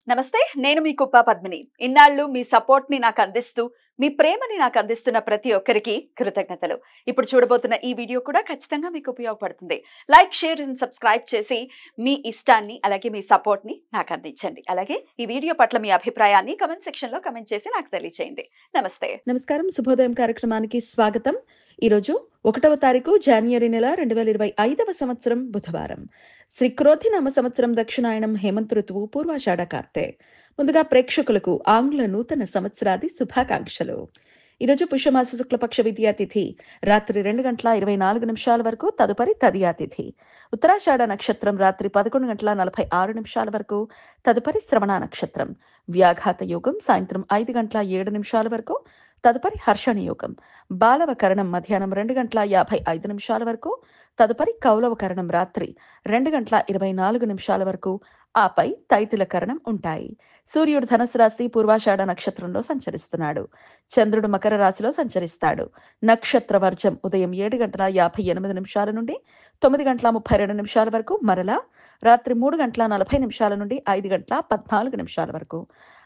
నమస్తే. నేను మీ కుప్ప పద్మిని. ఇన్నాళ్ళు మీ సపోర్ట్‌ని నాకందిస్తూ, మీ ప్రేమని నాకందిస్తున్న ప్రతి ఒక్కరికి కృతజ్ఞతలు. ఇప్పుడు చూడబోతున్న ఈ వీడియో కూడా ఖచ్చితంగా మీకు ఉపయోగపడుతుంది. లైక్, షేర్ అండ్ సబ్స్క్రైబ్ చేసి మీ ఇష్టాన్ని, అలాగే మీ సపోర్ట్‌ని నాకందించండి. అలాగే ఈ వీడియో పట్ల మీ అభిప్రాయాన్ని కామెంట్ సెక్షన్‌లో కామెంట్ చేసి నాకు తెలియజేయండి. నమస్తే. నమస్కారం. శుభోదయం కార్యక్రమానికి స్వాగతం. ఈరోజు 1వ తారీఖు జాన్యువరి నెల 2025వ సంవత్సరం బుధవారం. శ్రీ క్రోధినామ సంవత్సరం దక్షిణాయనం హేమంత ఋతువు పూర్వాషాఢ కార్తె. ముందుగా ప్రేక్షకులకు ఆంగ్ల నూతన సంవత్సరాది శుభాకాంక్షలు. ఈరోజు పుష్యమాస శుక్లపక్ష విద్యా తిథి రాత్రి 2:24 వరకు, తదుపరి తదియా తిథి. ఉత్తరాషాఢ నక్షత్రం రాత్రి 11:46 వరకు, తదుపరి శ్రవణ నక్షత్రం. వ్యాఘాత యోగం సాయంత్రం 5:07 వరకు, తదుపరి హర్షణ యోగం. బాలవ కరణం మధ్యాహ్నం 2:55 వరకు, తదుపరి కౌలవ కరణం రాత్రి 2:24 వరకు, ఆపై తైతిల కరణం ఉంటాయి. సూర్యుడు ధనుసు రాశి పూర్వాషాఢ నక్షత్రంలో సంచరిస్తున్నాడు. చంద్రుడు మకర రాశిలో సంచరిస్తాడు. నక్షత్ర వర్జం ఉదయం 7:58 నుండి 9:32 వరకు, మరలా రాత్రి 3:40 నుండి 5:14 వరకు.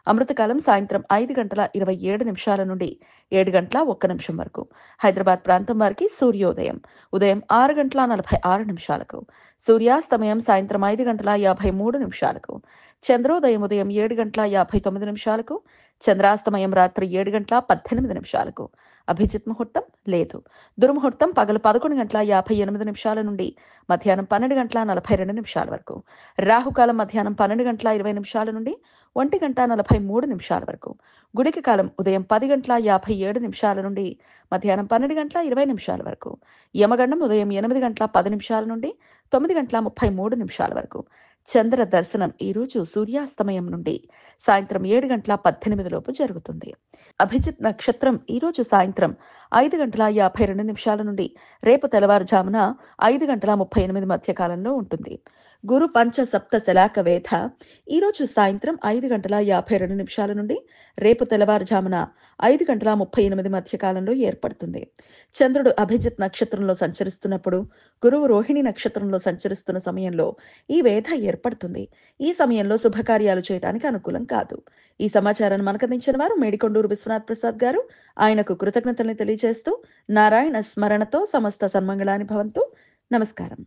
అమృతకాలం సాయంత్రం 5:27 నుండి 7:01 వరకు. హైదరాబాద్ ప్రాంతం వారికి సూర్యోదయం ఉదయం 6:46. సూర్యాస్తమయం సాయంత్రం 5:53. చంద్రోదయం ఉదయం 7:59. చంద్రాస్తమయం రాత్రి 7:18. అభిజిత్ ముహూర్తం లేదు. దుర్ముహూర్తం పగలు 11:58 నుండి మధ్యాహ్నం 12:42 వరకు. రాహుకాలం మధ్యాహ్నం 12:20 నుండి 1:43 వరకు. గుడికి కాలం ఉదయం 10:57 నుండి మధ్యాహ్నం 12:20 వరకు. యమగండం ఉదయం 8:10 నుండి 9:33 వరకు. చంద్ర దర్శనం ఈరోజు సూర్యాస్తమయం నుండి సాయంత్రం 7:18 లోపు జరుగుతుంది. అభిజిత్ నక్షత్రం ఈరోజు సాయంత్రం 5:52 నుండి రేపు తెల్లవారుజామున 5:38 మధ్య కాలంలో ఉంటుంది. గురు పంచ సప్త శలాక వేధ ఈరోజు సాయంత్రం 5:52 నుండి రేపు తెల్లవారుజామున 5:38 మధ్య కాలంలో ఏర్పడుతుంది. చంద్రుడు అభిజిత్ నక్షత్రంలో సంచరిస్తున్నప్పుడు, గురువు రోహిణి నక్షత్రంలో సంచరిస్తున్న సమయంలో ఈ వేధ ఏర్పడుతుంది. ఈ సమయంలో శుభకార్యాలు చేయడానికి అనుకూలం కాదు. ఈ సమాచారాన్ని మనకందించిన వారు మేడికొండూరు విశ్వనాథ్ ప్రసాద్ గారు. ఆయనకు కృతజ్ఞతల్ని తెలియజేస్తూ నారాయణ స్మరణతో సమస్త సన్మంగళాని భవంతు. నమస్కారం.